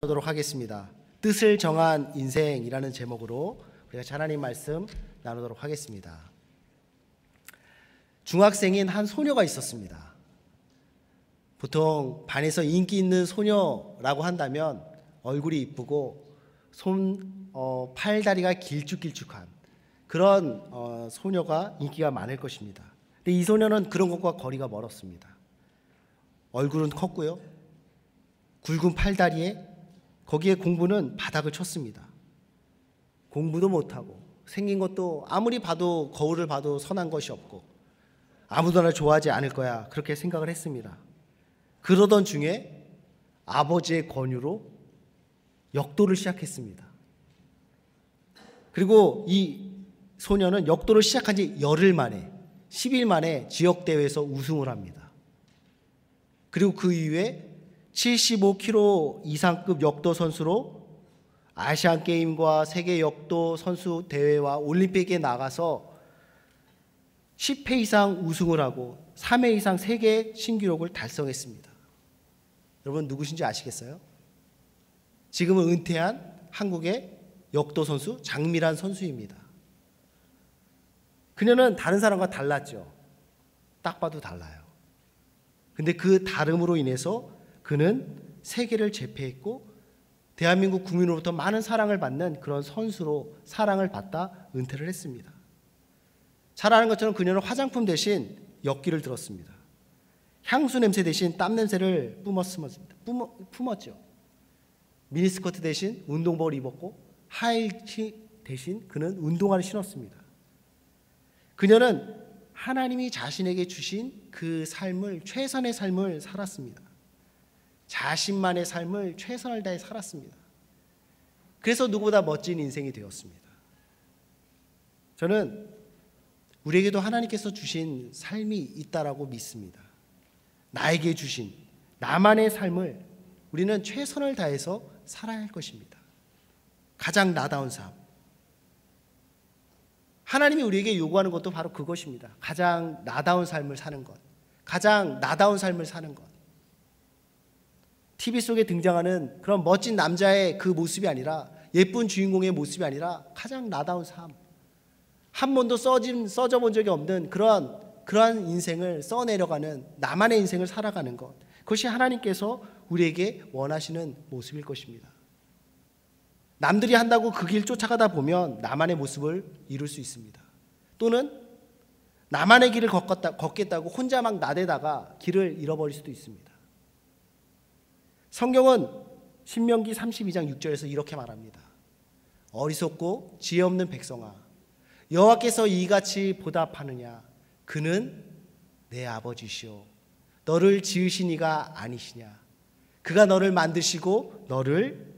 하도록 하겠습니다. 뜻을 정한 인생이라는 제목으로 우리가 하나님 말씀 나누도록 하겠습니다. 중학생인 한 소녀가 있었습니다. 보통 반에서 인기 있는 소녀라고 한다면 얼굴이 이쁘고 팔다리가 길쭉길쭉한 그런 소녀가 인기가 많을 것입니다. 근데 이 소녀는 그런 것과 거리가 멀었습니다. 얼굴은 컸고요, 굵은 팔다리에 거기에 공부는 바닥을 쳤습니다. 공부도 못하고 생긴 것도 아무리 봐도 거울을 봐도 선한 것이 없고 아무도 날 좋아하지 않을 거야, 그렇게 생각을 했습니다. 그러던 중에 아버지의 권유로 역도를 시작했습니다. 그리고 이 소녀는 역도를 시작한 지 열흘 만에 10일 만에 지역대회에서 우승을 합니다. 그리고 그 이후에 75kg 이상급 역도 선수로 아시안게임과 세계 역도 선수 대회와 올림픽에 나가서 10회 이상 우승을 하고 3회 이상 세계 신기록을 달성했습니다. 여러분 누구신지 아시겠어요? 지금은 은퇴한 한국의 역도 선수 장미란 선수입니다. 그녀는 다른 사람과 달랐죠. 딱 봐도 달라요. 근데 그 다름으로 인해서 그는 세계를 제패했고 대한민국 국민으로부터 많은 사랑을 받는 그런 선수로 사랑을 받다 은퇴를 했습니다. 잘 아는 것처럼 그녀는 화장품 대신 역기를 들었습니다. 향수 냄새 대신 땀 냄새를 품었죠. 미니스커트 대신 운동복을 입었고 하이힐 대신 그는 운동화를 신었습니다. 그녀는 하나님이 자신에게 주신 그 삶을, 최선의 삶을 살았습니다. 자신만의 삶을 최선을 다해 살았습니다. 그래서 누구보다 멋진 인생이 되었습니다. 저는 우리에게도 하나님께서 주신 삶이 있다라고 믿습니다. 나에게 주신 나만의 삶을 우리는 최선을 다해서 살아야 할 것입니다. 가장 나다운 삶. 하나님이 우리에게 요구하는 것도 바로 그것입니다. 가장 나다운 삶을 사는 것, 가장 나다운 삶을 사는 것. TV 속에 등장하는 그런 멋진 남자의 그 모습이 아니라, 예쁜 주인공의 모습이 아니라 가장 나다운 삶, 한 번도 써져 본 적이 없는 그러한 인생을 써내려가는, 나만의 인생을 살아가는 것, 그것이 하나님께서 우리에게 원하시는 모습일 것입니다. 남들이 한다고 그 길 쫓아가다 보면 나만의 모습을 이룰 수 있습니다. 또는 나만의 길을 걷겠다고 혼자 막 나대다가 길을 잃어버릴 수도 있습니다. 성경은 신명기 32장 6절에서 이렇게 말합니다. 어리석고 지혜 없는 백성아, 여호와께서 이같이 보답하느냐? 그는 내 아버지시오, 너를 지으신 이가 아니시냐? 그가 너를 만드시고 너를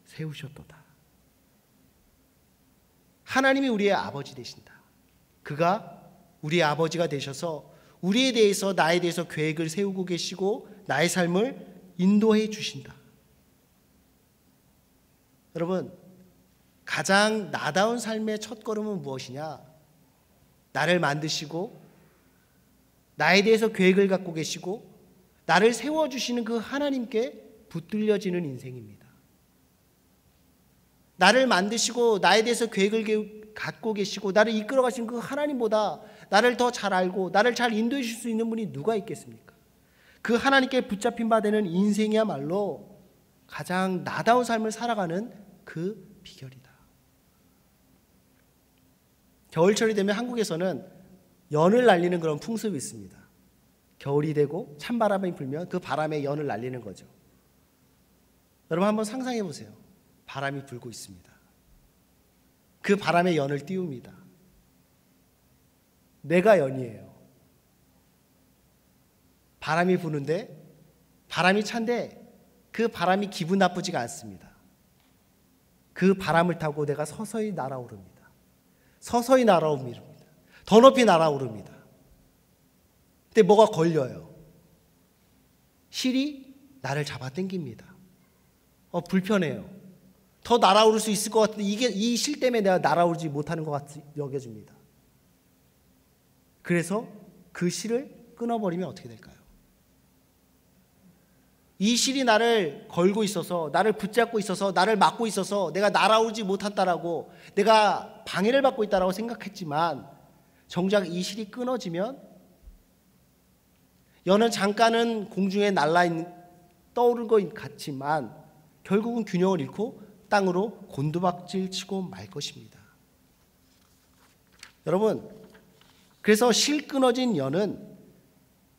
세우셨도다. 하나님이 우리의 아버지 되신다. 그가 우리의 아버지가 되셔서 우리에 대해서, 나에 대해서 계획을 세우고 계시고 나의 삶을 인도해 주신다. 여러분, 가장 나다운 삶의 첫걸음은 무엇이냐? 나를 만드시고 나에 대해서 계획을 갖고 계시고 나를 세워주시는 그 하나님께 붙들려지는 인생입니다. 나를 만드시고 나에 대해서 계획을 갖고 계시고 나를 이끌어 가시는 그 하나님보다 나를 더 잘 알고 나를 잘 인도해 주실 수 있는 분이 누가 있겠습니까? 그 하나님께 붙잡힌 바 되는 인생이야말로 가장 나다운 삶을 살아가는 그 비결이다. 겨울철이 되면 한국에서는 연을 날리는 그런 풍습이 있습니다. 겨울이 되고 찬바람이 불면 그 바람에 연을 날리는 거죠. 여러분 한번 상상해 보세요. 바람이 불고 있습니다. 그 바람에 연을 띄웁니다. 내가 연이에요. 바람이 부는데, 바람이 찬데 그 바람이 기분 나쁘지가 않습니다. 그 바람을 타고 내가 서서히 날아오릅니다. 서서히 날아오릅니다. 더 높이 날아오릅니다. 근데 뭐가 걸려요. 실이 나를 잡아당깁니다. 불편해요. 더 날아오를 수 있을 것 같은데 이 실 때문에 내가 날아오르지 못하는 것 같이 여겨집니다. 그래서 그 실을 끊어버리면 어떻게 될까요? 이 실이 나를 걸고 있어서, 나를 붙잡고 있어서, 나를 막고 있어서 내가 날아오지 못한다라고, 내가 방해를 받고 있다라고 생각했지만 정작 이 실이 끊어지면 연은 잠깐은 공중에 떠오른 것 같지만 결국은 균형을 잃고 땅으로 곤두박질 치고 말 것입니다. 여러분, 그래서 실 끊어진 연은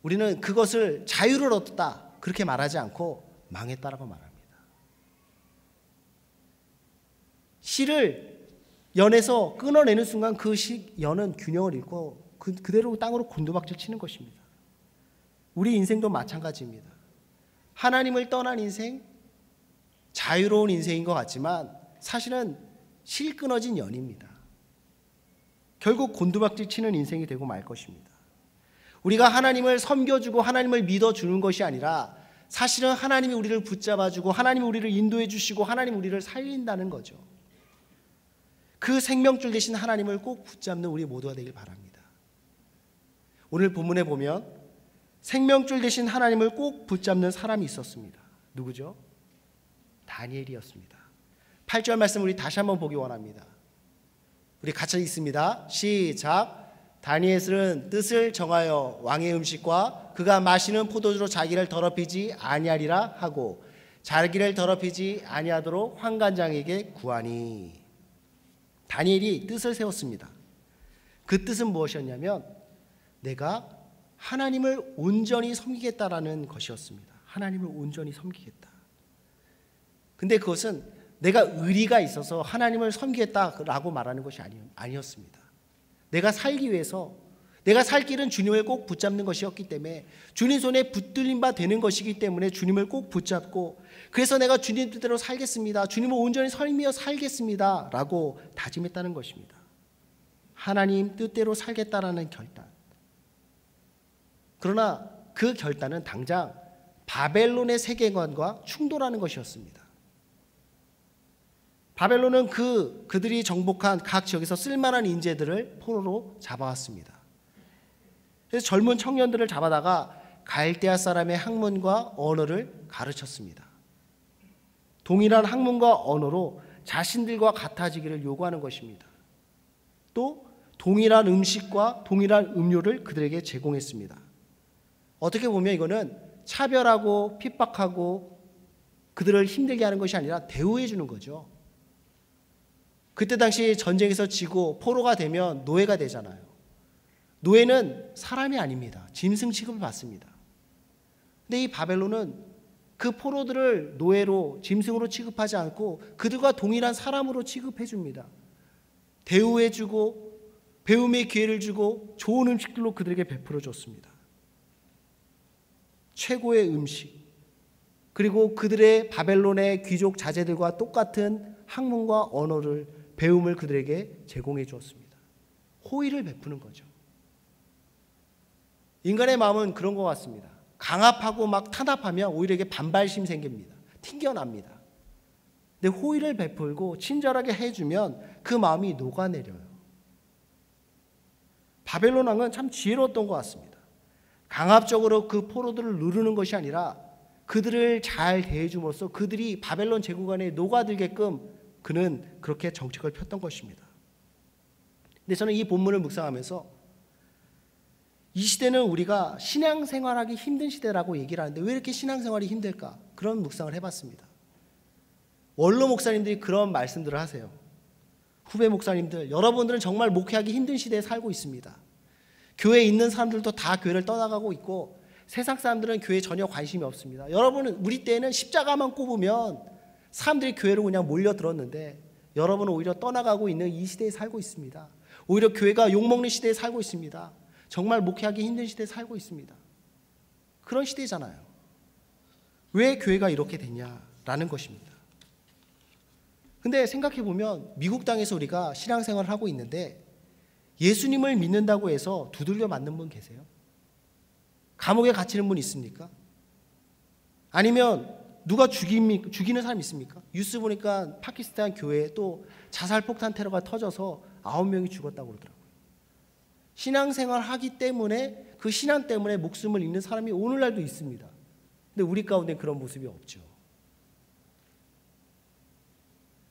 우리는 그것을 자유를 얻었다 그렇게 말하지 않고 망했다라고 말합니다. 실을 연에서 끊어내는 순간 그 연은 균형을 잃고 그대로 땅으로 곤두박질 치는 것입니다. 우리 인생도 마찬가지입니다. 하나님을 떠난 인생, 자유로운 인생인 것 같지만 사실은 실 끊어진 연입니다. 결국 곤두박질 치는 인생이 되고 말 것입니다. 우리가 하나님을 섬겨주고 하나님을 믿어주는 것이 아니라 사실은 하나님이 우리를 붙잡아주고 하나님이 우리를 인도해 주시고 하나님이 우리를 살린다는 거죠. 그 생명줄 되신 하나님을 꼭 붙잡는 우리 모두가 되길 바랍니다. 오늘 본문에 보면 생명줄 되신 하나님을 꼭 붙잡는 사람이 있었습니다. 누구죠? 다니엘이었습니다. 8절 말씀 우리 다시 한번 보기 원합니다. 우리 같이 읽습니다. 시작. 다니엘은 뜻을 정하여 왕의 음식과 그가 마시는 포도주로 자기를 더럽히지 아니하리라 하고 자기를 더럽히지 아니하도록 환관장에게 구하니. 다니엘이 뜻을 세웠습니다. 그 뜻은 무엇이었냐면 내가 하나님을 온전히 섬기겠다라는 것이었습니다. 하나님을 온전히 섬기겠다. 근데 그것은 내가 의리가 있어서 하나님을 섬기겠다라고 말하는 것이 아니었습니다. 내가 살기 위해서, 내가 살 길은 주님을 꼭 붙잡는 것이었기 때문에, 주님 손에 붙들림 바 되는 것이기 때문에 주님을 꼭 붙잡고, 그래서 내가 주님 뜻대로 살겠습니다, 주님을 온전히 섬기며 살겠습니다 라고 다짐했다는 것입니다. 하나님 뜻대로 살겠다라는 결단. 그러나 그 결단은 당장 바벨론의 세계관과 충돌하는 것이었습니다. 바벨론은 그들이 정복한 각 지역에서 쓸만한 인재들을 포로로 잡아왔습니다. 그래서 젊은 청년들을 잡아다가 갈대아 사람의 학문과 언어를 가르쳤습니다. 동일한 학문과 언어로 자신들과 같아지기를 요구하는 것입니다. 또 동일한 음식과 동일한 음료를 그들에게 제공했습니다. 어떻게 보면 이거는 차별하고 핍박하고 그들을 힘들게 하는 것이 아니라 대우해 주는 거죠. 그때 당시 전쟁에서 지고 포로가 되면 노예가 되잖아요. 노예는 사람이 아닙니다. 짐승 취급을 받습니다. 근데 이 바벨론은 그 포로들을 노예로, 짐승으로 취급하지 않고 그들과 동일한 사람으로 취급해 줍니다. 대우해 주고 배움의 기회를 주고 좋은 음식들로 그들에게 베풀어 줬습니다. 최고의 음식, 그리고 그들의 바벨론의 귀족 자제들과 똑같은 학문과 언어를, 배움을 그들에게 제공해 주었습니다. 호의를 베푸는 거죠. 인간의 마음은 그런 것 같습니다. 강압하고 막 탄압하면 오히려 이게 반발심 생깁니다. 튕겨납니다. 근데 호의를 베풀고 친절하게 해주면 그 마음이 녹아내려요. 바벨론 왕은 참 지혜로웠던 것 같습니다. 강압적으로 그 포로들을 누르는 것이 아니라 그들을 잘 대해줌으로써 그들이 바벨론 제국 안에 녹아들게끔 그는 그렇게 정책을 폈던 것입니다. 근데 저는 이 본문을 묵상하면서 이 시대는 우리가 신앙생활하기 힘든 시대라고 얘기를 하는데 왜 이렇게 신앙생활이 힘들까? 그런 묵상을 해봤습니다. 원로 목사님들이 그런 말씀들을 하세요. 후배 목사님들, 여러분들은 정말 목회하기 힘든 시대에 살고 있습니다. 교회에 있는 사람들도 다 교회를 떠나가고 있고 세상 사람들은 교회에 전혀 관심이 없습니다. 여러분은, 우리 때는 십자가만 꼽으면 사람들이 교회로 그냥 몰려들었는데 여러분은 오히려 떠나가고 있는 이 시대에 살고 있습니다. 오히려 교회가 욕먹는 시대에 살고 있습니다. 정말 목회하기 힘든 시대에 살고 있습니다. 그런 시대잖아요. 왜 교회가 이렇게 되냐라는 것입니다. 근데 생각해보면 미국 땅에서 우리가 신앙생활을 하고 있는데 예수님을 믿는다고 해서 두들겨 맞는 분 계세요? 감옥에 갇히는 분 있습니까? 아니면 누가 죽이는 사람 있습니까? 뉴스 보니까 파키스탄 교회에 또 자살 폭탄 테러가 터져서 9명이 죽었다고 그러더라고요. 신앙생활 하기 때문에, 그 신앙 때문에 목숨을 잃는 사람이 오늘날도 있습니다. 근데 우리 가운데 그런 모습이 없죠.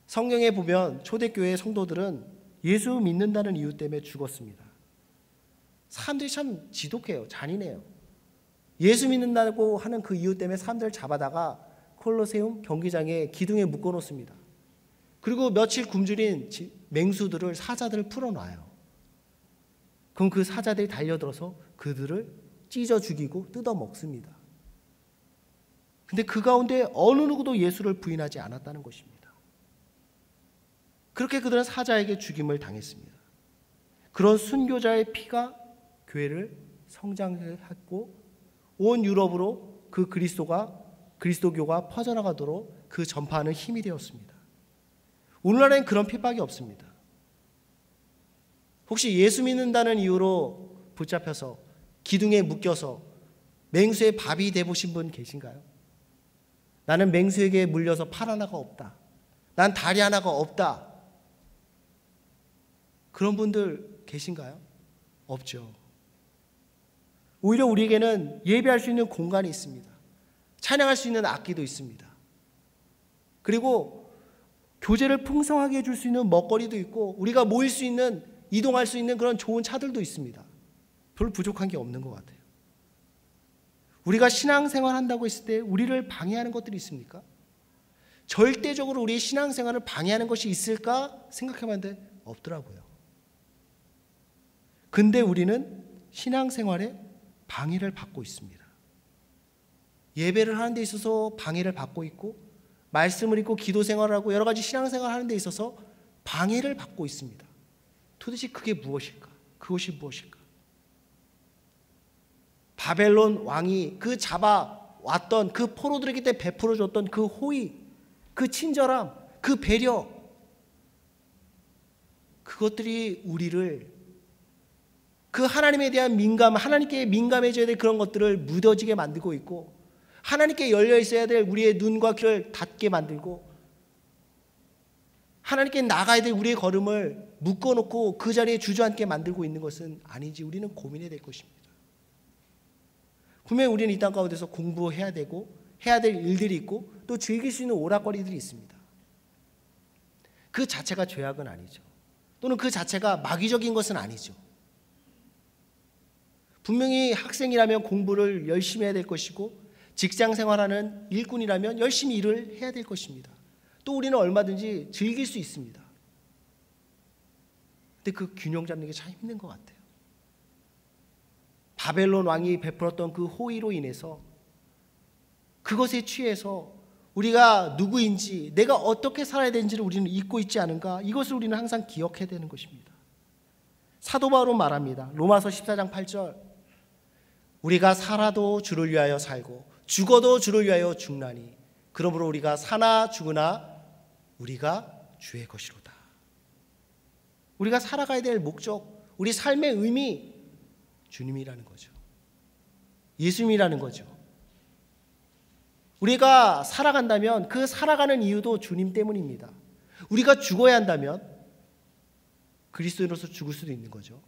성경에 보면 초대교회 성도들은 예수 믿는다는 이유 때문에 죽었습니다. 사람들이 참 지독해요. 잔인해요. 예수 믿는다고 하는 그 이유 때문에 사람들을 잡아다가 콜로세움 경기장에 기둥에 묶어놓습니다. 그리고 며칠 굶주린 맹수들을, 사자들을 풀어놔요. 그럼 그 사자들이 달려들어서 그들을 찢어 죽이고 뜯어 먹습니다. 근데 그 가운데 어느 누구도 예수를 부인하지 않았다는 것입니다. 그렇게 그들은 사자에게 죽임을 당했습니다. 그런 순교자의 피가 교회를 성장했고 온 유럽으로 그 그리스도교가 퍼져나가도록 그 전파하는 힘이 되었습니다. 오늘날엔 그런 핍박이 없습니다. 혹시 예수 믿는다는 이유로 붙잡혀서 기둥에 묶여서 맹수의 밥이 되보신 분 계신가요? 나는 맹수에게 물려서 팔 하나가 없다. 난 다리 하나가 없다. 그런 분들 계신가요? 없죠. 오히려 우리에게는 예배할 수 있는 공간이 있습니다. 찬양할 수 있는 악기도 있습니다. 그리고 교제를 풍성하게 해줄 수 있는 먹거리도 있고 우리가 모일 수 있는, 이동할 수 있는 그런 좋은 차들도 있습니다. 별로 부족한 게 없는 것 같아요. 우리가 신앙생활 한다고 했을 때 우리를 방해하는 것들이 있습니까? 절대적으로 우리의 신앙생활을 방해하는 것이 있을까 생각해봤는데 없더라고요. 근데 우리는 신앙생활에 방해를 받고 있습니다. 예배를 하는 데 있어서 방해를 받고 있고 말씀을 읽고 기도 생활을 하고 여러 가지 신앙생활을 하는 데 있어서 방해를 받고 있습니다. 도대체 그게 무엇일까? 그것이 무엇일까? 바벨론 왕이 그 잡아왔던 그 포로들에게 베풀어줬던 그 호의, 그 친절함, 그 배려, 그것들이 우리를 그 하나님에 대한 민감, 하나님께 민감해져야 될 그런 것들을 무뎌지게 만들고 있고 하나님께 열려 있어야 될 우리의 눈과 귀를 닫게 만들고 하나님께 나가야 될 우리의 걸음을 묶어놓고 그 자리에 주저앉게 만들고 있는 것은 아닌지 우리는 고민해야 될 것입니다. 분명히 우리는 이 땅 가운데서 공부해야 되고 해야 될 일들이 있고 또 즐길 수 있는 오락거리들이 있습니다. 그 자체가 죄악은 아니죠. 또는 그 자체가 마귀적인 것은 아니죠. 분명히 학생이라면 공부를 열심히 해야 될 것이고 직장 생활하는 일꾼이라면 열심히 일을 해야 될 것입니다. 또 우리는 얼마든지 즐길 수 있습니다. 근데 그 균형 잡는 게 참 힘든 것 같아요. 바벨론 왕이 베풀었던 그 호의로 인해서 그것에 취해서 우리가 누구인지 내가 어떻게 살아야 되는지를 우리는 잊고 있지 않은가? 이것을 우리는 항상 기억해야 되는 것입니다. 사도 바울은 말합니다. 로마서 14장 8절 우리가 살아도 주를 위하여 살고 죽어도 주를 위하여 죽나니 그러므로 우리가 사나 죽으나 우리가 주의 것이로다. 우리가 살아가야 될 목적, 우리 삶의 의미 주님이라는 거죠. 예수님이라는 거죠. 우리가 살아간다면 그 살아가는 이유도 주님 때문입니다. 우리가 죽어야 한다면 그리스도인으로서 죽을 수도 있는 거죠.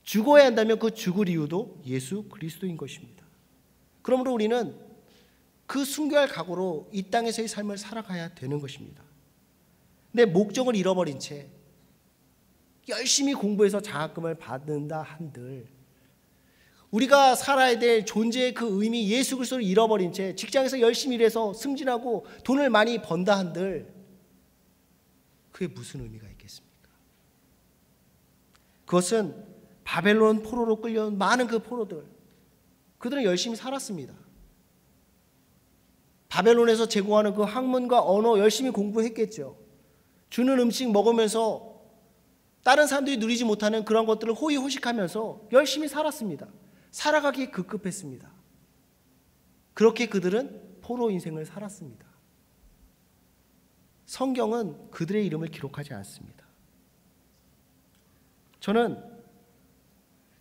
죽어야 한다면 그 죽을 이유도 예수 그리스도인 것입니다. 그러므로 우리는 그 순교할 각오로 이 땅에서의 삶을 살아가야 되는 것입니다. 내 목적을 잃어버린 채 열심히 공부해서 장학금을 받는다 한들 우리가 살아야 될 존재의 그 의미 예수 그리스도를 잃어버린 채 직장에서 열심히 일해서 승진하고 돈을 많이 번다 한들 그게 무슨 의미가 있겠습니까? 그것은 바벨론 포로로 끌려온 많은 그 포로들 그들은 열심히 살았습니다. 바벨론에서 제공하는 그 학문과 언어 열심히 공부했겠죠. 주는 음식 먹으면서 다른 사람들이 누리지 못하는 그런 것들을 호의호식하면서 열심히 살았습니다. 살아가기에 급급했습니다. 그렇게 그들은 포로 인생을 살았습니다. 성경은 그들의 이름을 기록하지 않습니다. 저는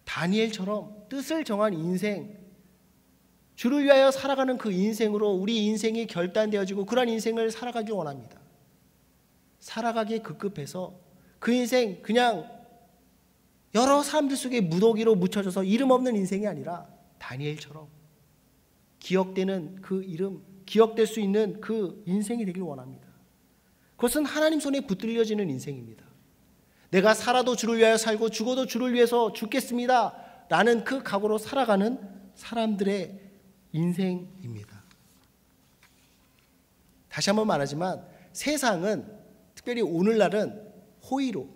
다니엘처럼 뜻을 정한 인생, 주를 위하여 살아가는 그 인생으로 우리 인생이 결단되어지고 그러한 인생을 살아가기 원합니다. 살아가기에 급급해서 그 인생 그냥 여러 사람들 속에 무더기로 묻혀져서 이름 없는 인생이 아니라 다니엘처럼 기억되는 그 이름, 기억될 수 있는 그 인생이 되길 원합니다. 그것은 하나님 손에 붙들려지는 인생입니다. 내가 살아도 주를 위하여 살고 죽어도 주를 위해서 죽겠습니다 라는 그 각오로 살아가는 사람들의 인생입니다. 다시 한번 말하지만 세상은, 특별히 오늘날은 호의로,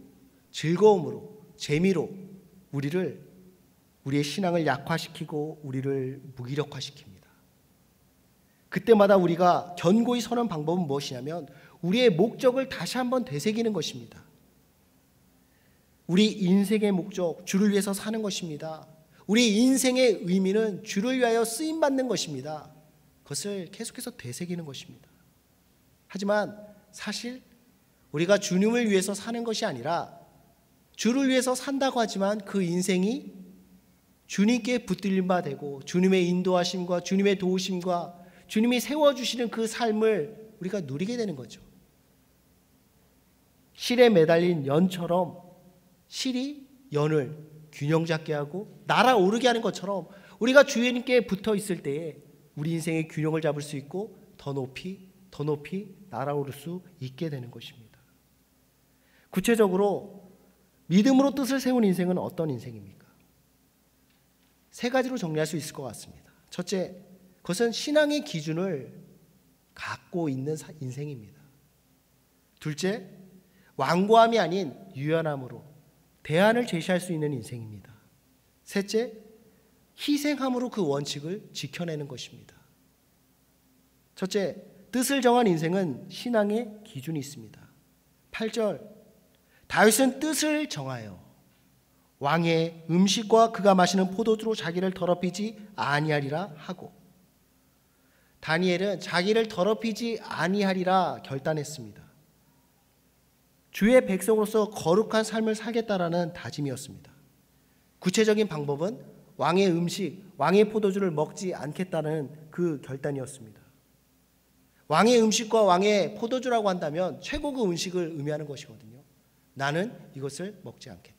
즐거움으로, 재미로 우리의 신앙을 약화시키고 우리를 무기력화시킵니다. 그때마다 우리가 견고히 서는 방법은 무엇이냐면 우리의 목적을 다시 한번 되새기는 것입니다. 우리 인생의 목적, 주를 위해서 사는 것입니다. 우리 인생의 의미는 주를 위하여 쓰임받는 것입니다. 그것을 계속해서 되새기는 것입니다. 하지만 사실 우리가 주님을 위해서 사는 것이 아니라 주를 위해서 산다고 하지만 그 인생이 주님께 붙들림 바 되고 주님의 인도하심과 주님의 도우심과 주님이 세워주시는 그 삶을 우리가 누리게 되는 거죠. 실에 매달린 연처럼 실이 연을 균형 잡게 하고 날아오르게 하는 것처럼 우리가 주님께 붙어 있을 때에 우리 인생의 균형을 잡을 수 있고 더 높이 날아오를 수 있게 되는 것입니다. 구체적으로 믿음으로 뜻을 세운 인생은 어떤 인생입니까? 세 가지로 정리할 수 있을 것 같습니다. 첫째, 그것은 신앙의 기준을 갖고 있는 인생입니다. 둘째, 완고함이 아닌 유연함으로 대안을 제시할 수 있는 인생입니다. 셋째, 희생함으로 그 원칙을 지켜내는 것입니다. 첫째, 뜻을 정한 인생은 신앙의 기준이 있습니다. 8절, 다윗은 뜻을 정하여 왕의 음식과 그가 마시는 포도주로 자기를 더럽히지 아니하리라 하고, 다니엘은 자기를 더럽히지 아니하리라 결단했습니다. 주의 백성으로서 거룩한 삶을 살겠다라는 다짐이었습니다. 구체적인 방법은 왕의 음식, 왕의 포도주를 먹지 않겠다는 그 결단이었습니다. 왕의 음식과 왕의 포도주라고 한다면 최고급 음식을 의미하는 것이거든요. 나는 이것을 먹지 않겠다.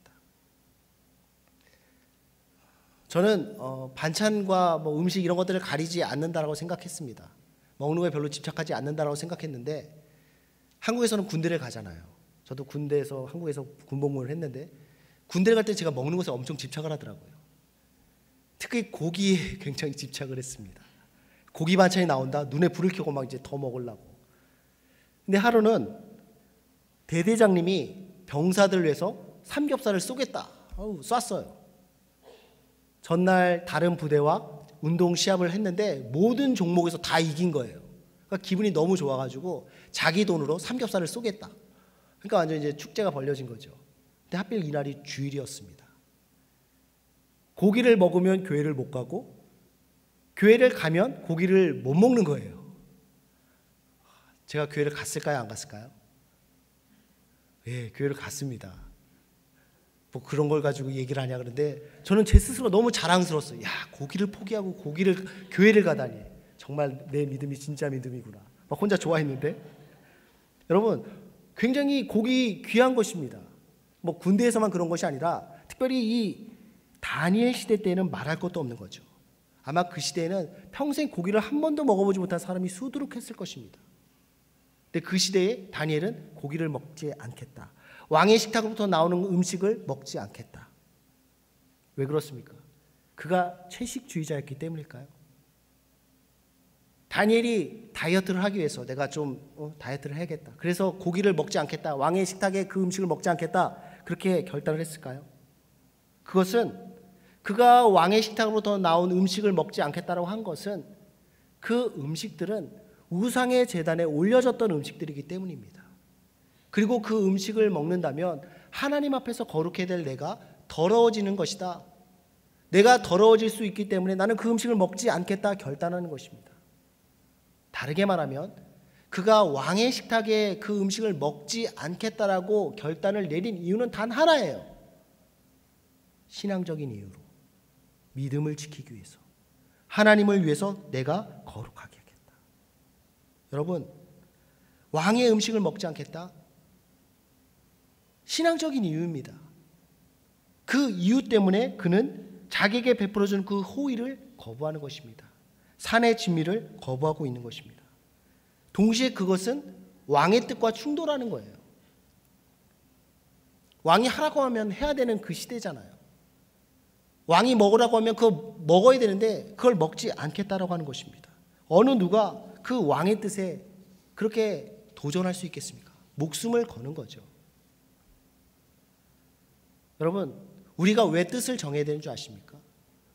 저는 반찬과 음식 이런 것들을 가리지 않는다라고 생각했습니다. 먹는 거에 별로 집착하지 않는다라고 생각했는데 한국에서는 군대를 가잖아요. 저도 군대에서 한국에서 군복무를 했는데 군대를 갈 때 제가 먹는 것에 엄청 집착을 하더라고요. 특히 고기에 굉장히 집착을 했습니다. 고기 반찬이 나온다. 눈에 불을 켜고 막 이제 더 먹으려고. 근데 하루는 대대장님이 병사들을 위해서 삼겹살을 쏘겠다. 쐈어요. 전날 다른 부대와 운동 시합을 했는데 모든 종목에서 다 이긴 거예요. 그러니까 기분이 너무 좋아가지고 자기 돈으로 삼겹살을 쏘겠다. 그러니까 완전 이제 축제가 벌려진 거죠. 근데 하필 이날이 주일이었습니다. 고기를 먹으면 교회를 못 가고 교회를 가면 고기를 못 먹는 거예요. 제가 교회를 갔을까요? 안 갔을까요? 예, 교회를 갔습니다. 뭐 그런 걸 가지고 얘기를 하냐 그러는데 저는 제 스스로 너무 자랑스러웠어요. 야, 고기를 포기하고 교회를 가다니. 정말 내 믿음이 진짜 믿음이구나. 막 혼자 좋아했는데 여러분 굉장히 고기 귀한 것입니다. 뭐 군대에서만 그런 것이 아니라 특별히 이 다니엘 시대 때는 말할 것도 없는 거죠. 아마 그 시대에는 평생 고기를 한 번도 먹어보지 못한 사람이 수두룩했을 것입니다. 근데 그 시대에 다니엘은 고기를 먹지 않겠다. 왕의 식탁으로부터 나오는 음식을 먹지 않겠다. 왜 그렇습니까? 그가 채식주의자였기 때문일까요? 다니엘이 다이어트를 하기 위해서 내가 좀 다이어트를 해야겠다. 그래서 고기를 먹지 않겠다. 왕의 식탁에 그 음식을 먹지 않겠다. 그렇게 결단을 했을까요? 그것은 그가 왕의 식탁으로부터 나온 음식을 먹지 않겠다라고 한 것은 그 음식들은 우상의 제단에 올려졌던 음식들이기 때문입니다. 그리고 그 음식을 먹는다면 하나님 앞에서 거룩해야 될 내가 더러워지는 것이다. 내가 더러워질 수 있기 때문에 나는 그 음식을 먹지 않겠다 결단하는 것입니다. 다르게 말하면 그가 왕의 식탁에 그 음식을 먹지 않겠다라고 결단을 내린 이유는 단 하나예요. 신앙적인 이유로 믿음을 지키기 위해서 하나님을 위해서 내가 거룩하게 하겠다. 여러분 왕의 음식을 먹지 않겠다. 신앙적인 이유입니다. 그 이유 때문에 그는 자기에게 베풀어준 그 호의를 거부하는 것입니다. 산의 진미를 거부하고 있는 것입니다. 동시에 그것은 왕의 뜻과 충돌하는 거예요. 왕이 하라고 하면 해야 되는 그 시대잖아요. 왕이 먹으라고 하면 그거 먹어야 되는데 그걸 먹지 않겠다라고 하는 것입니다. 어느 누가 그 왕의 뜻에 그렇게 도전할 수 있겠습니까? 목숨을 거는 거죠. 여러분, 우리가 왜 뜻을 정해야 되는 줄 아십니까?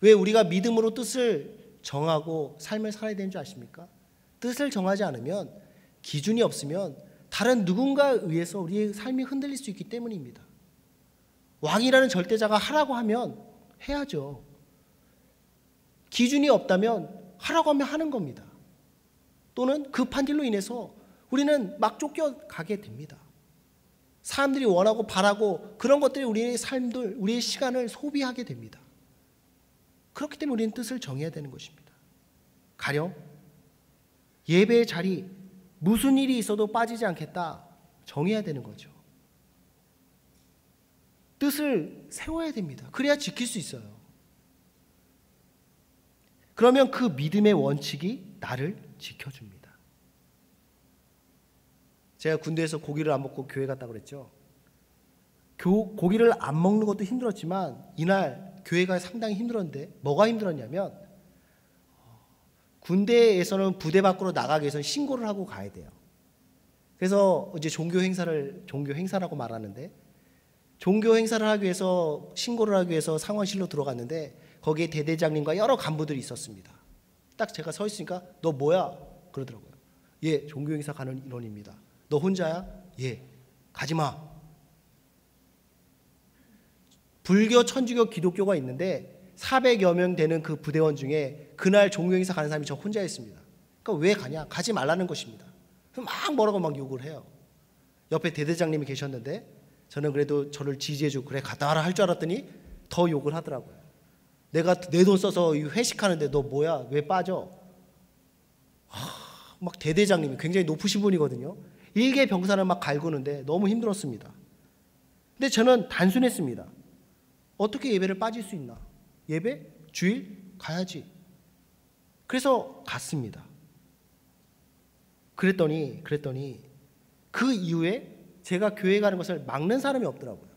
왜 우리가 믿음으로 뜻을 정하고 삶을 살아야 되는 줄 아십니까? 뜻을 정하지 않으면, 기준이 없으면 다른 누군가에 의해서 우리의 삶이 흔들릴 수 있기 때문입니다. 왕이라는 절대자가 하라고 하면 해야죠. 기준이 없다면 하라고 하면 하는 겁니다. 또는 그 판결로 인해서 우리는 막 쫓겨가게 됩니다. 사람들이 원하고 바라고 그런 것들이 우리의 삶들, 우리의 시간을 소비하게 됩니다. 그렇기 때문에 우리는 뜻을 정해야 되는 것입니다. 가령 예배의 자리, 무슨 일이 있어도 빠지지 않겠다 정해야 되는 거죠. 뜻을 세워야 됩니다. 그래야 지킬 수 있어요. 그러면 그 믿음의 원칙이 나를 지켜줍니다. 제가 군대에서 고기를 안 먹고 교회 갔다고 그랬죠. 고기를 안 먹는 것도 힘들었지만 이날 교회가 상당히 힘들었는데 뭐가 힘들었냐면, 군대에서는 부대 밖으로 나가기 위해서는 신고를 하고 가야 돼요. 그래서 이제 종교 행사라고 말하는데, 종교 행사를 하기 위해서 신고를 하기 위해서 상원실로 들어갔는데 거기에 대대장님과 여러 간부들이 있었습니다. 딱 제가 서 있으니까 너 뭐야? 그러더라고요. 예, 종교 행사 가는 인원입니다. 너 혼자야? 예, 가지 마. 불교, 천주교, 기독교가 있는데 400여 명 되는 그 부대원 중에 그날 종교 행사 가는 사람이 저 혼자였습니다. 그러니까 왜 가냐? 가지 말라는 것입니다. 막 뭐라고 막 욕을 해요. 옆에 대대장님이 계셨는데 저는 그래도 저를 지지해주고 그래 갔다 와라 할 줄 알았더니 더 욕을 하더라고요. 내가 내 돈 써서 회식하는데 너 뭐야? 왜 빠져? 막 대대장님이 굉장히 높으신 분이거든요. 일개 병사를 막 갈구는데 너무 힘들었습니다. 근데 저는 단순했습니다. 어떻게 예배를 빠질 수 있나? 예배? 주일? 가야지. 그래서 갔습니다. 그랬더니 그 이후에 제가 교회 가는 것을 막는 사람이 없더라고요.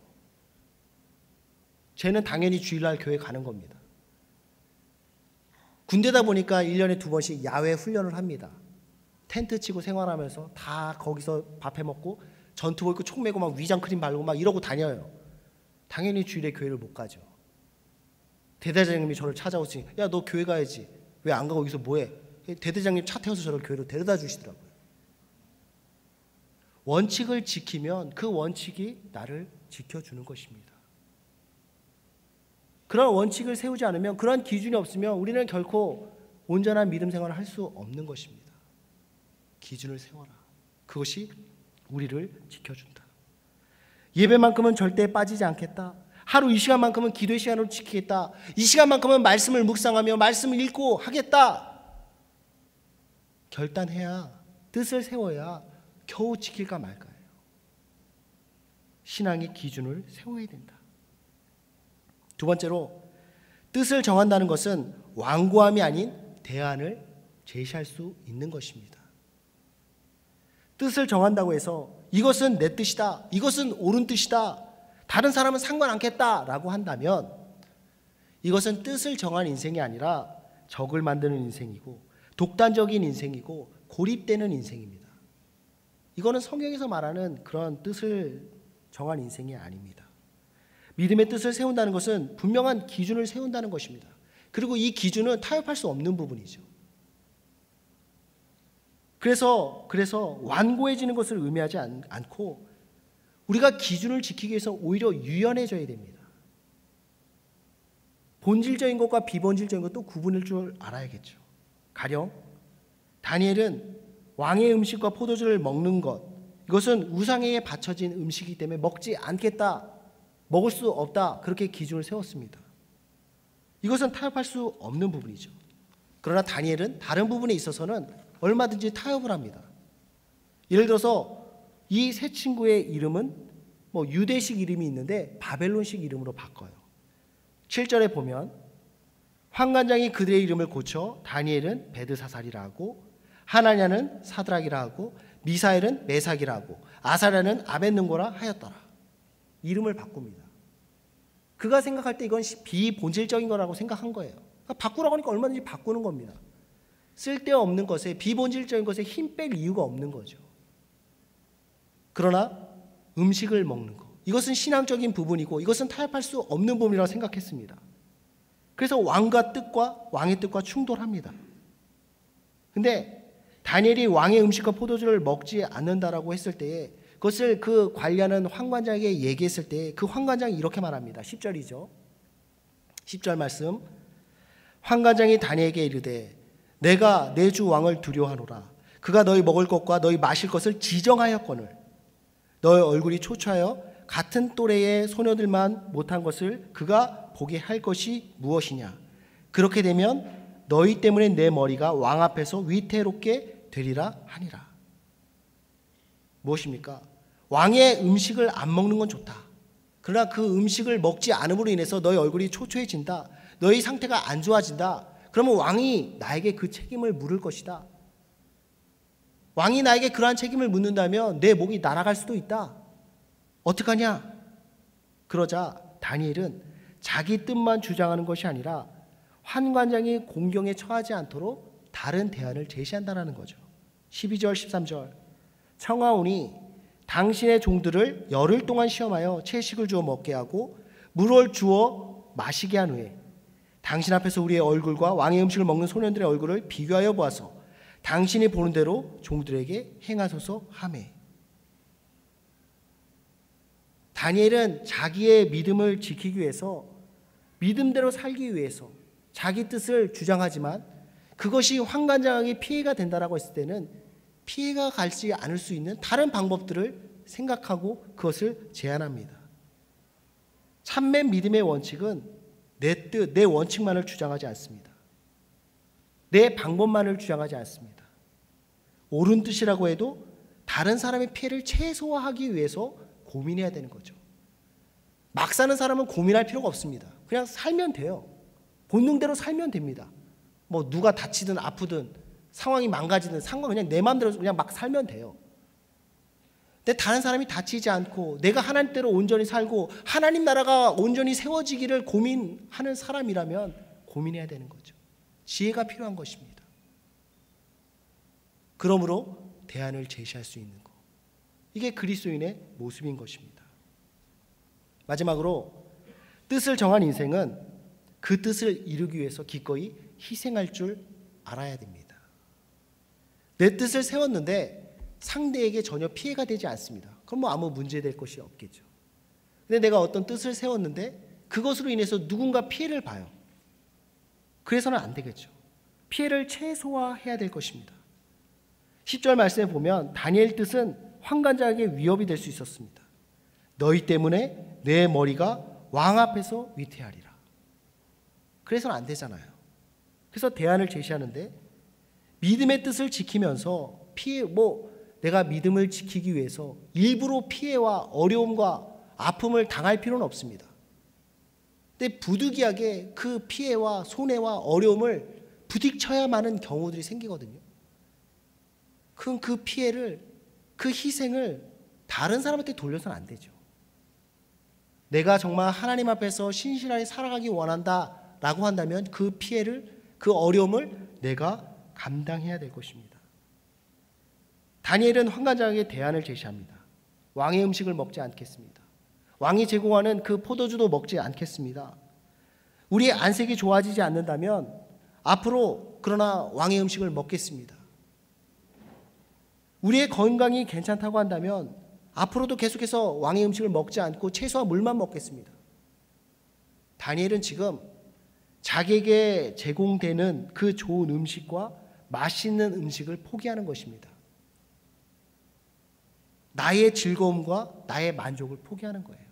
쟤는 당연히 주일날 교회 가는 겁니다. 군대다 보니까 1년에 2번씩 야외 훈련을 합니다. 텐트 치고 생활하면서 다 거기서 밥 해먹고 전투복 입고 총 메고 막 위장 크림 바르고 막 이러고 다녀요. 당연히 주일에 교회를 못 가죠. 대대장님이 저를 찾아오시니 야, 너 교회 가야지. 왜 안 가고 여기서 뭐해? 대대장님 차 태워서 저를 교회로 데려다 주시더라고요. 원칙을 지키면 그 원칙이 나를 지켜주는 것입니다. 그런 원칙을 세우지 않으면, 그런 기준이 없으면 우리는 결코 온전한 믿음 생활을 할 수 없는 것입니다. 기준을 세워라. 그것이 우리를 지켜준다. 예배만큼은 절대 빠지지 않겠다. 하루 이 시간만큼은 기도의 시간으로 지키겠다. 이 시간만큼은 말씀을 묵상하며 말씀을 읽고 하겠다. 결단해야, 뜻을 세워야 겨우 지킬까 말까요. 신앙의 기준을 세워야 된다. 두 번째로, 뜻을 정한다는 것은 완고함이 아닌 대안을 제시할 수 있는 것입니다. 뜻을 정한다고 해서 이것은 내 뜻이다, 이것은 옳은 뜻이다, 다른 사람은 상관 않겠다라고 한다면 이것은 뜻을 정한 인생이 아니라 적을 만드는 인생이고 독단적인 인생이고 고립되는 인생입니다. 이거는 성경에서 말하는 그런 뜻을 정한 인생이 아닙니다. 믿음의 뜻을 세운다는 것은 분명한 기준을 세운다는 것입니다. 그리고 이 기준은 타협할 수 없는 부분이죠. 그래서 완고해지는 것을 의미하지 않고 우리가 기준을 지키기 위해서 오히려 유연해져야 됩니다. 본질적인 것과 비본질적인 것도 구분할 줄 알아야겠죠. 가령 다니엘은 왕의 음식과 포도주를 먹는 것, 이것은 우상에 바쳐진 음식이기 때문에 먹지 않겠다, 먹을 수 없다, 그렇게 기준을 세웠습니다. 이것은 타협할 수 없는 부분이죠. 그러나 다니엘은 다른 부분에 있어서는 얼마든지 타협을 합니다. 예를 들어서 이 세 친구의 이름은 유대식 이름이 있는데 바벨론식 이름으로 바꿔요. 7절에 보면 환관장이 그들의 이름을 고쳐 다니엘은 베드사살이라 하고, 하나냐는 사드락이라 하고, 미사엘은 메삭이라 하고, 아사랴는 아벳느고라 하였더라. 이름을 바꿉니다. 그가 생각할 때 이건 비본질적인 거라고 생각한 거예요. 그러니까 바꾸라고 하니까 얼마든지 바꾸는 겁니다. 쓸데없는 것에, 비본질적인 것에 힘 뺄 이유가 없는 거죠. 그러나 음식을 먹는 것, 이것은 신앙적인 부분이고 이것은 타협할 수 없는 부분이라고 생각했습니다. 그래서 왕의 뜻과 충돌합니다. 근데 다니엘이 왕의 음식과 포도주를 먹지 않는다라고 했을 때에, 그것을 그 관리하는 환관장에게 얘기했을 때 그 환관장이 이렇게 말합니다. 10절이죠. 10절 말씀. 환관장이 다니엘에게 이르되 내가 내 주 왕을 두려워하노라. 그가 너희 먹을 것과 너희 마실 것을 지정하였거늘 너희 얼굴이 초췌하여 같은 또래의 소녀들만 못한 것을 그가 보게 할 것이 무엇이냐. 그렇게 되면 너희 때문에 내 머리가 왕 앞에서 위태롭게 되리라 하니라. 무엇입니까? 왕의 음식을 안 먹는 건 좋다. 그러나 그 음식을 먹지 않음으로 인해서 너희 얼굴이 초췌해진다. 너희 상태가 안 좋아진다. 그러면 왕이 나에게 그 책임을 물을 것이다. 왕이 나에게 그러한 책임을 묻는다면 내 목이 날아갈 수도 있다. 어떡하냐? 그러자 다니엘은 자기 뜻만 주장하는 것이 아니라 환관장이 공경에 처하지 않도록 다른 대안을 제시한다는 거죠. 12절 13절. 청하오니 당신의 종들을 열흘 동안 시험하여 채식을 주어 먹게 하고 물을 주어 마시게 한 후에 당신 앞에서 우리의 얼굴과 왕의 음식을 먹는 소년들의 얼굴을 비교하여 보아서 당신이 보는 대로 종들에게 행하소서 하매. 다니엘은 자기의 믿음을 지키기 위해서, 믿음대로 살기 위해서 자기 뜻을 주장하지만 그것이 환관장에게 피해가 된다라고 했을 때는 피해가 가지 않을 수 있는 다른 방법들을 생각하고 그것을 제안합니다. 참된 믿음의 원칙은 내 뜻, 내 원칙만을 주장하지 않습니다. 내 방법만을 주장하지 않습니다. 옳은 뜻이라고 해도 다른 사람의 피해를 최소화하기 위해서 고민해야 되는 거죠. 막 사는 사람은 고민할 필요가 없습니다. 그냥 살면 돼요. 본능대로 살면 됩니다. 뭐 누가 다치든 아프든 상황이 망가지든 그냥 내 마음대로 그냥 막 살면 돼요. 근데 다른 사람이 다치지 않고 내가 하나님대로 온전히 살고 하나님 나라가 온전히 세워지기를 고민하는 사람이라면 고민해야 되는 거죠. 지혜가 필요한 것입니다. 그러므로 대안을 제시할 수 있는 것. 이게 그리스도인의 모습인 것입니다. 마지막으로 뜻을 정한 인생은 그 뜻을 이루기 위해서 기꺼이 희생할 줄 알아야 됩니다. 내 뜻을 세웠는데 상대에게 전혀 피해가 되지 않습니다. 그럼 뭐 아무 문제될 것이 없겠죠. 근데 내가 어떤 뜻을 세웠는데 그것으로 인해서 누군가 피해를 봐요. 그래서는 안 되겠죠. 피해를 최소화해야 될 것입니다. 10절 말씀에 보면 다니엘 뜻은 환관장에게 위협이 될 수 있었습니다. 너희 때문에 내 머리가 왕 앞에서 위태하리라. 그래서는 안 되잖아요. 그래서 대안을 제시하는데 믿음의 뜻을 지키면서 내가 믿음을 지키기 위해서 일부러 피해와 어려움과 아픔을 당할 필요는 없습니다. 근데 부득이하게 그 피해와 손해와 어려움을 부딪혀야만 하는 경우들이 생기거든요. 그럼 그 피해를, 그 희생을 다른 사람한테 돌려서는 안 되죠. 내가 정말 하나님 앞에서 신실하게 살아가기 원한다라고 한다면 그 피해를, 그 어려움을 내가 감당해야 될 것입니다. 다니엘은 환관장에게 대안을 제시합니다. 왕의 음식을 먹지 않겠습니다. 왕이 제공하는 그 포도주도 먹지 않겠습니다. 우리의 안색이 좋아지지 않는다면 앞으로 그러나 왕의 음식을 먹겠습니다. 우리의 건강이 괜찮다고 한다면 앞으로도 계속해서 왕의 음식을 먹지 않고 채소와 물만 먹겠습니다. 다니엘은 지금 자기에게 제공되는 그 좋은 음식과 맛있는 음식을 포기하는 것입니다. 나의 즐거움과 나의 만족을 포기하는 거예요.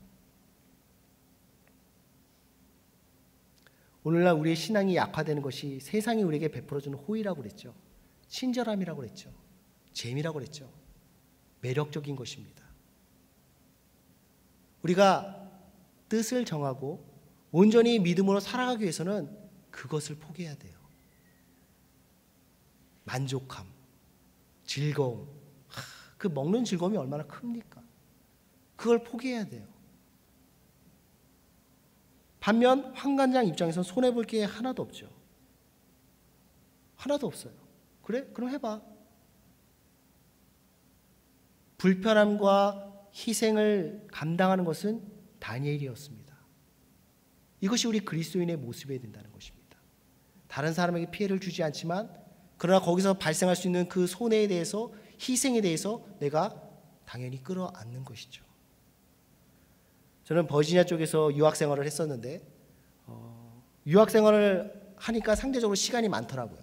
오늘날 우리의 신앙이 약화되는 것이 세상이 우리에게 베풀어주는 호의라고 그랬죠. 친절함이라고 그랬죠. 재미라고 그랬죠. 매력적인 것입니다. 우리가 뜻을 정하고 온전히 믿음으로 살아가기 위해서는 그것을 포기해야 돼요. 만족함, 즐거움, 그 먹는 즐거움이 얼마나 큽니까? 그걸 포기해야 돼요. 반면 환관장 입장에서는 손해볼 게 하나도 없죠. 하나도 없어요. 그래? 그럼 해봐. 불편함과 희생을 감당하는 것은 다니엘이었습니다. 이것이 우리 그리스도인의 모습이어야 된다는 것입니다. 다른 사람에게 피해를 주지 않지만 그러나 거기서 발생할 수 있는 그 손해에 대해서, 희생에 대해서 내가 당연히 끌어안는 것이죠. 저는 버지니아 쪽에서 유학 생활을 했었는데 유학 생활을 하니까 상대적으로 시간이 많더라고요.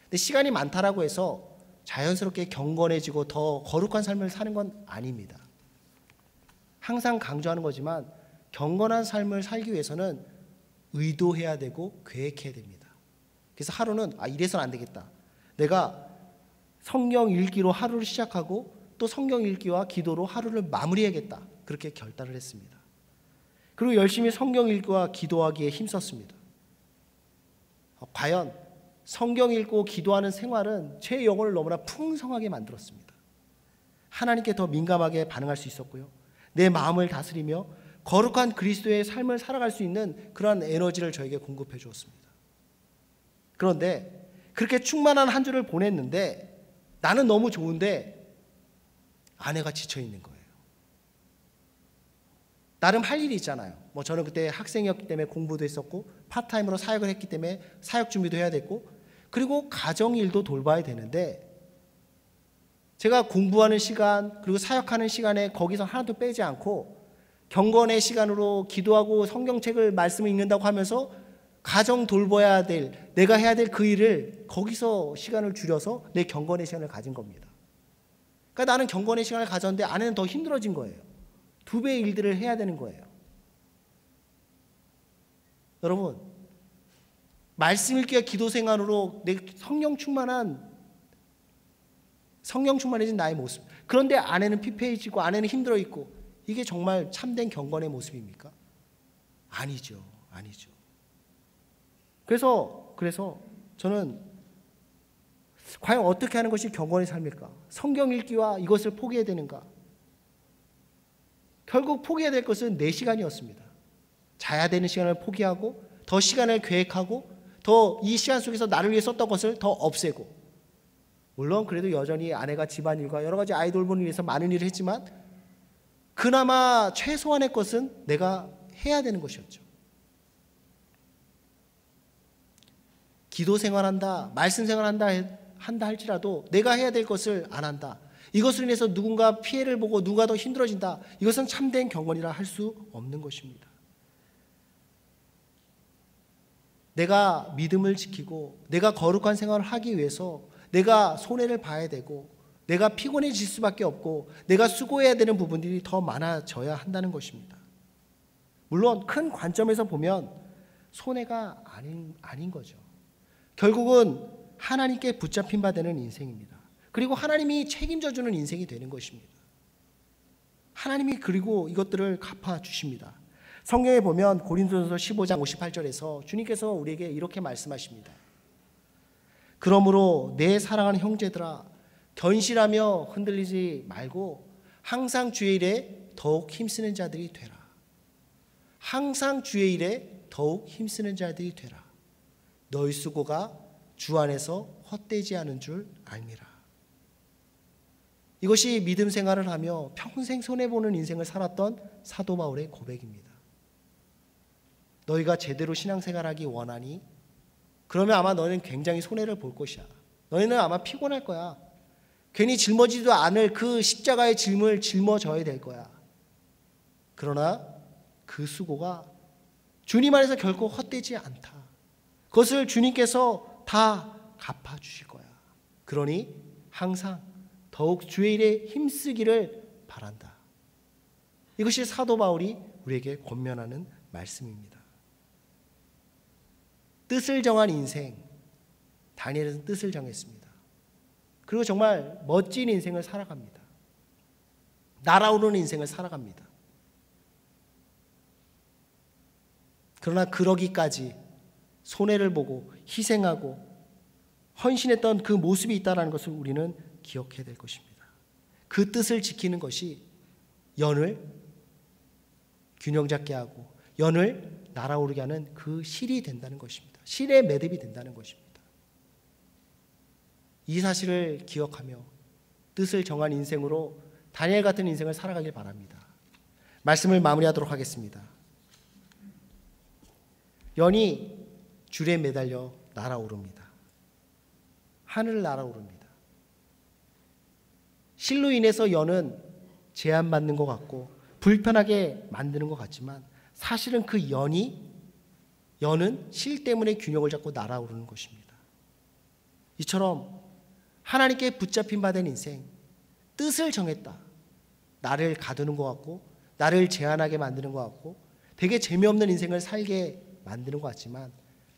근데 시간이 많다라고 해서 자연스럽게 경건해지고 더 거룩한 삶을 사는 건 아닙니다. 항상 강조하는 거지만 경건한 삶을 살기 위해서는 의도해야 되고 계획해야 됩니다. 그래서 하루는 이래서는 안 되겠다. 내가 성경 읽기로 하루를 시작하고 또 성경 읽기와 기도로 하루를 마무리해야겠다. 그렇게 결단을 했습니다. 그리고 열심히 성경 읽기와 기도하기에 힘썼습니다. 과연 성경 읽고 기도하는 생활은 제 영혼을 너무나 풍성하게 만들었습니다. 하나님께 더 민감하게 반응할 수 있었고요. 내 마음을 다스리며 거룩한 그리스도의 삶을 살아갈 수 있는 그러한 에너지를 저에게 공급해 주었습니다. 그런데 그렇게 충만한 한 주를 보냈는데 나는 너무 좋은데 아내가 지쳐 있는 거예요. 나름 할 일이 있잖아요. 저는 그때 학생이었기 때문에 공부도 했었고 파트타임으로 사역을 했기 때문에 사역 준비도 해야 됐고 그리고 가정 일도 돌봐야 되는데 제가 공부하는 시간 그리고 사역하는 시간에 거기서 하나도 빼지 않고 경건의 시간으로 기도하고 성경책을 말씀을 읽는다고 하면서 가정 돌봐야 될, 내가 해야 될 그 일을 거기서 시간을 줄여서 내 경건의 시간을 가진 겁니다. 그러니까 나는 경건의 시간을 가졌는데 아내는 더 힘들어진 거예요. 2배의 일들을 해야 되는 거예요. 여러분, 말씀 읽기와 기도 생활으로 내 성령 충만해진 나의 모습. 그런데 아내는 피폐해지고 아내는 힘들어 있고 이게 정말 참된 경건의 모습입니까? 아니죠. 아니죠. 그래서 저는 과연 어떻게 하는 것이 경건의 삶일까? 성경 읽기와 이것을 포기해야 되는가? 결국 포기해야 될 것은 내 시간이었습니다. 자야 되는 시간을 포기하고 더 시간을 계획하고 더 이 시간 속에서 나를 위해 썼던 것을 더 없애고 물론 그래도 여전히 아내가 집안일과 여러 가지 아이 돌보는 일에서 많은 일을 했지만 그나마 최소한의 것은 내가 해야 되는 것이었죠. 기도 생활한다, 말씀 생활한다 할지라도 내가 해야 될 것을 안 한다. 이것으로 인해서 누군가 피해를 보고 누가 더 힘들어진다. 이것은 참된 경건이라 할 수 없는 것입니다. 내가 믿음을 지키고 내가 거룩한 생활을 하기 위해서 내가 손해를 봐야 되고 내가 피곤해질 수밖에 없고 내가 수고해야 되는 부분들이 더 많아져야 한다는 것입니다. 물론 큰 관점에서 보면 손해가 아닌 거죠. 결국은 하나님께 붙잡힌 바 되는 인생입니다. 그리고 하나님이 책임져 주는 인생이 되는 것입니다. 하나님이 그리고 이것들을 갚아주십니다. 성경에 보면 고린도전서 15장 58절에서 주님께서 우리에게 이렇게 말씀하십니다. 그러므로 내 사랑하는 형제들아 견실하며 흔들리지 말고 항상 주의 일에 더욱 힘쓰는 자들이 되라. 항상 주의 일에 더욱 힘쓰는 자들이 되라. 너희 수고가 주 안에서 헛되지 않은 줄 알미라. 이것이 믿음 생활을 하며 평생 손해보는 인생을 살았던 사도 바울의 고백입니다. 너희가 제대로 신앙생활하기 원하니? 그러면 아마 너희는 굉장히 손해를 볼 것이야. 너희는 아마 피곤할 거야. 괜히 짊어지지도 않을 그 십자가의 짐을 짊어져야 될 거야. 그러나 그 수고가 주님 안에서 결코 헛되지 않다. 그것을 주님께서 다 갚아주실 거야. 그러니 항상 더욱 주의 일에 힘쓰기를 바란다. 이것이 사도 바울이 우리에게 권면하는 말씀입니다. 뜻을 정한 인생, 다니엘은 뜻을 정했습니다. 그리고 정말 멋진 인생을 살아갑니다. 날아오르는 인생을 살아갑니다. 그러나 그러기까지 손해를 보고 희생하고 헌신했던 그 모습이 있다는 것을 우리는 기억해야 될 것입니다. 그 뜻을 지키는 것이 연을 균형 잡게 하고 연을 날아오르게 하는 그 실이 된다는 것입니다. 실의 매듭이 된다는 것입니다. 이 사실을 기억하며 뜻을 정한 인생으로 다니엘 같은 인생을 살아가길 바랍니다. 말씀을 마무리하도록 하겠습니다. 연이 줄에 매달려 날아오릅니다. 하늘을 날아오릅니다. 실로 인해서 연은 제한받는 것 같고 불편하게 만드는 것 같지만 사실은 그 연은 실 때문에 균형을 잡고 날아오르는 것입니다. 이처럼 하나님께 붙잡힌 바 된 인생, 뜻을 정했다. 나를 가두는 것 같고 나를 제한하게 만드는 것 같고 되게 재미없는 인생을 살게 만드는 것 같지만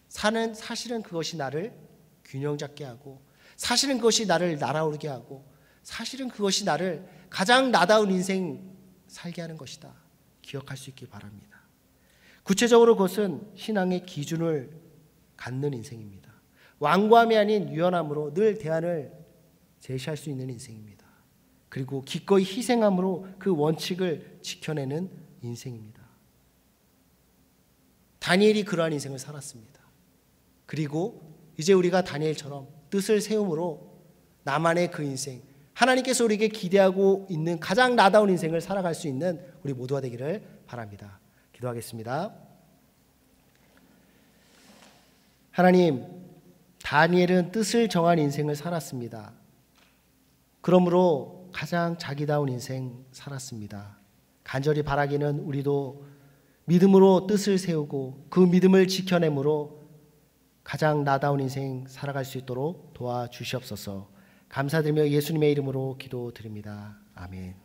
사실은 그것이 나를 균형 잡게 하고 사실은 그것이 나를 날아오르게 하고 사실은 그것이 나를 가장 나다운 인생 살게 하는 것이다. 기억할 수 있길 바랍니다. 구체적으로 그것은 신앙의 기준을 갖는 인생입니다. 완고함이 아닌 유연함으로 늘 대안을 제시할 수 있는 인생입니다. 그리고 기꺼이 희생함으로 그 원칙을 지켜내는 인생입니다. 다니엘이 그러한 인생을 살았습니다. 그리고 이제 우리가 다니엘처럼 뜻을 세움으로 나만의 그 인생, 하나님께서 우리에게 기대하고 있는 가장 나다운 인생을 살아갈 수 있는 우리 모두가 되기를 바랍니다. 기도하겠습니다. 하나님, 다니엘은 뜻을 정한 인생을 살았습니다. 그러므로 가장 자기다운 인생 살았습니다. 간절히 바라기는 우리도 믿음으로 뜻을 세우고 그 믿음을 지켜내므로 가장 나다운 인생 살아갈 수 있도록 도와주시옵소서. 감사드리며 예수님의 이름으로 기도드립니다. 아멘.